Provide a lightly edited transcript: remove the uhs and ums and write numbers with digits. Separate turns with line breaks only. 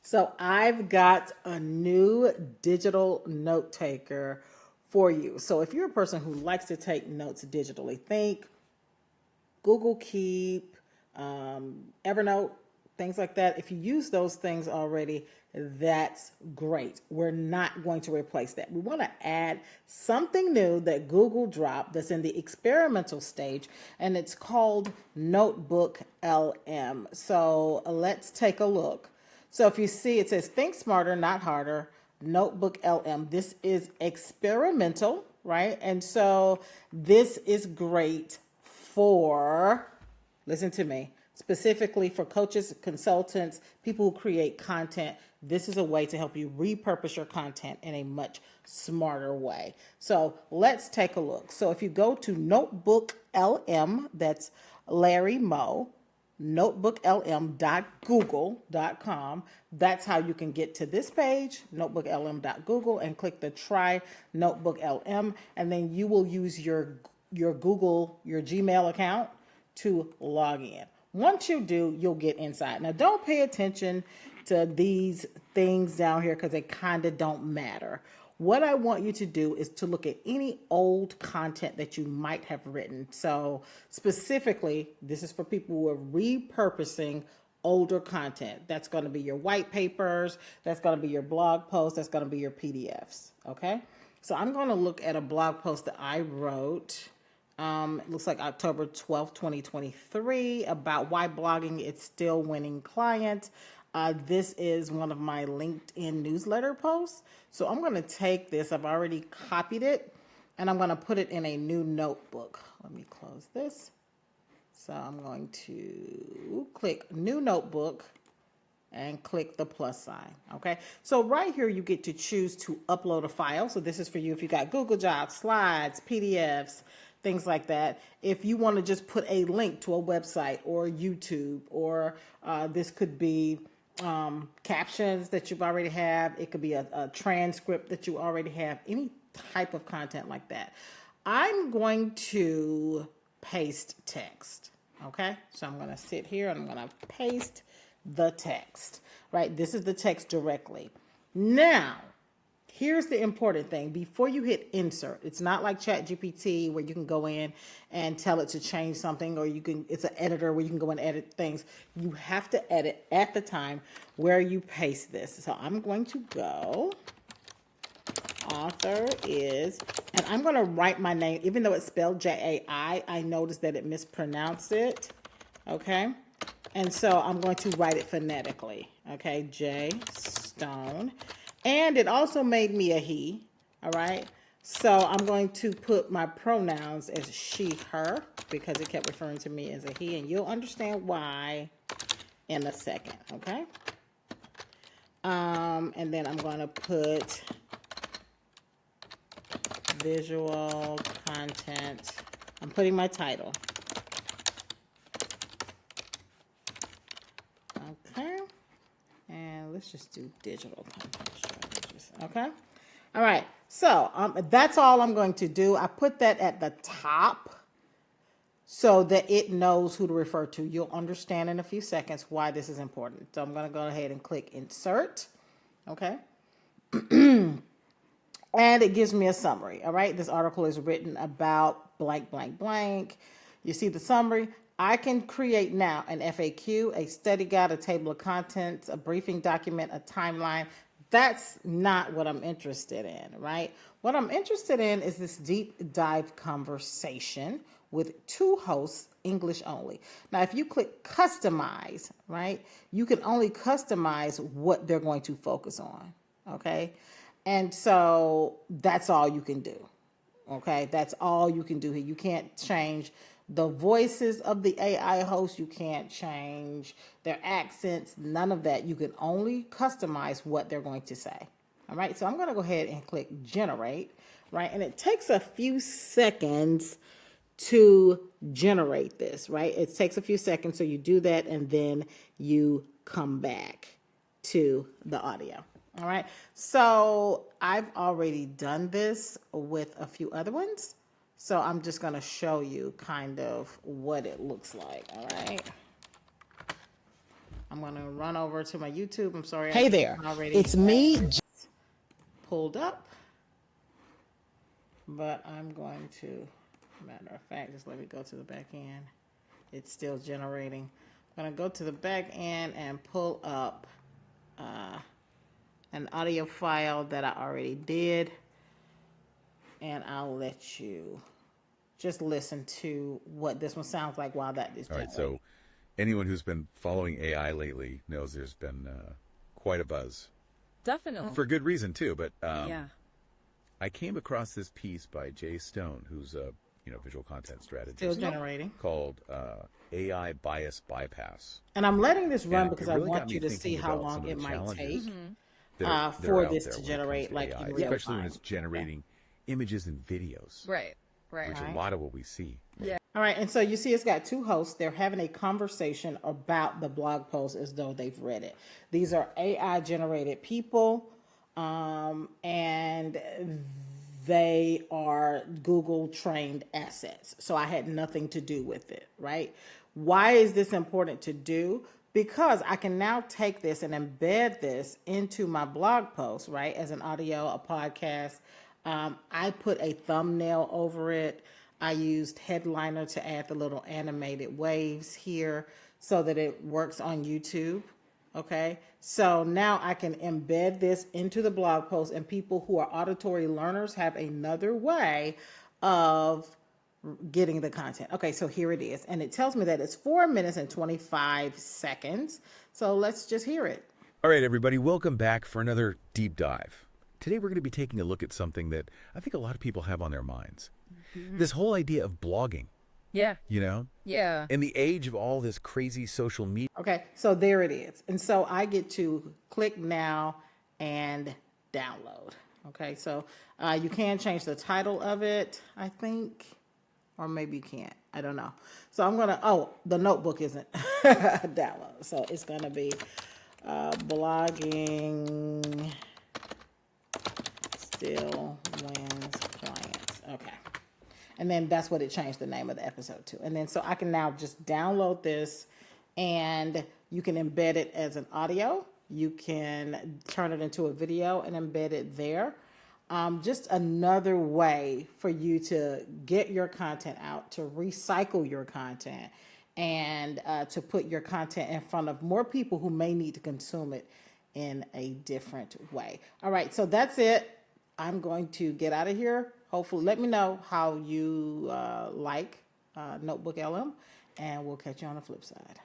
So I've got a new digital note taker for you. So if you're a person who likes to take notes digitally, think Google Keep, Evernote, things like that. If you use those things already, that's great. We're not going to replace that. We want to add something new that Google dropped that's in the experimental stage, and it's called Notebook LM. So let's take a look. So if you see, it says think smarter, not harder, Notebook LM. This is experimental, right? And so this is great for, listen to me, specifically for coaches, consultants, people who create content. This is a way to help you repurpose your content in a much smarter way. So let's take a look. So if you go to Notebook LM, that's Larry Moe, notebooklm.google.com. That's how you can get to this page, notebooklm.google, and click the try Notebook LM, and then you will use your Google, your Gmail account to log in. Once you do, you'll get inside. Now, don't pay attention to these things down here because they kind of don't matter. What I want you to do is to look at any old content that you might have written. So specifically, this is for people who are repurposing older content. That's going to be your white papers. That's going to be your blog posts. That's going to be your PDFs. Okay. So I'm going to look at a blog post that I wrote. It looks like October 12th, 2023, about why blogging is still winning clients. This is one of my LinkedIn newsletter posts. So I'm going to take this. I've already copied it, and I'm going to put it in a new notebook. Let me close this. So I'm going to click New Notebook and click the plus sign. Okay. So right here, you get to choose to upload a file. So this is for you if you got Google Docs, slides, PDFs, things like that. If you want to just put a link to a website or YouTube, or this could be captions that you've already have. It could be a transcript that you already have, any type of content like that. I'm going to paste text. Okay. So I'm going to sit here and I'm going to paste the text, right? This is the text directly. Now, here's the important thing. Before you hit insert, it's not like ChatGPT where you can go in and tell it to change something, or it's an editor where you can go and edit things. You have to edit at the time where you paste this. So I'm going to go, author is, and I'm going to write my name, even though it's spelled J-A-I, I noticed that it mispronounced it. Okay. And so I'm going to write it phonetically. Okay. J Stone. And it also made me a he, all right? So I'm going to put my pronouns as she, her, because it kept referring to me as a he, and you'll understand why in a second, okay? And then I'm going to put visual content. I'm putting my title. Okay. And let's just do digital content strategies. Okay. All right. So that's all I'm going to do. I put that at the top so that it knows who to refer to. You'll understand in a few seconds why this is important. So I'm going to go ahead and click insert. Okay. And it gives me a summary. All right. This article is written about blank, blank, blank. You see the summary. I can create now an FAQ, a study guide, a table of contents, a briefing document, a timeline. That's not what I'm interested in, right? What I'm interested in is this deep dive conversation with two hosts, English only. Now, if you click customize, right, you can only customize what they're going to focus on, okay? And so that's all you can do. Okay, that's all you can do here. You can't change the voices of the AI hosts. You can't change their accents, none of that. You can only customize what they're going to say. All right, so I'm going to go ahead and click generate, right? And it takes a few seconds to generate this, right? It takes a few seconds, so you do that and then you come back to the audio. All right, so I've already done this with a few other ones. So I'm just going to show you kind of what it looks like. All right. I'm going to run over to my YouTube. I'm sorry.
Hey there, it's me.
Pulled up. But I'm going to, matter of fact, just let me go to the back end. It's still generating. I'm going to go to the back end and pull up an audio file that I already did. And I'll let you just listen to what this one sounds like while that is generating.
All right, so anyone who's been following AI lately knows there's been quite a buzz.
Definitely.
For good reason, too. But
Yeah.
I came across this piece by Jay Stone, who's a visual content strategist.
Still generating.
Called AI Bias Bypass.
And I'm letting this run
And
because
it
I
really
want
got me
you to
thinking
see how
about
long
some of
it
the
might
challenges
take
that are
for
out
this
there
to
when it
generate
comes
like
AI,
in real
especially when
time.
it's generating images and videos,
Right. Right.
which is a lot of what we see.
Yeah.
All right, and so you see it's got two hosts. They're having a conversation about the blog post as though they've read it. These are AI generated people, and they are Google trained assets. So I had nothing to do with it, right? Why is this important to do? Because I can now take this and embed this into my blog post, right? As an audio, a podcast. I put a thumbnail over it. I used Headliner to add the little animated waves here so that it works on YouTube. Okay, so now I can embed this into the blog post, and people who are auditory learners have another way of getting the content. Okay, so here it is. And it tells me that it's 4 minutes and 25 seconds. So let's just hear it.
All right, everybody, welcome back for another deep dive. Today we're going to be taking a look at something that I think a lot of people have on their minds. This whole idea of blogging,
Yeah. Yeah.
in the age of all this crazy social media.
Okay, so there it is. And so I get to click now and download. Okay, so you can change the title of it, I think, or maybe you can't. I don't know. So I'm going to, the notebook isn't download. So it's going to be blogging still wins clients. Okay. And then that's what it changed the name of the episode to. And then so I can now just download this, and you can embed it as an audio. You can turn it into a video and embed it there. Just another way for you to get your content out, to recycle your content, and to put your content in front of more people who may need to consume it in a different way. All right, so that's it. I'm going to get out of here. Hopefully, let me know how you like Notebook LM, and we'll catch you on the flip side.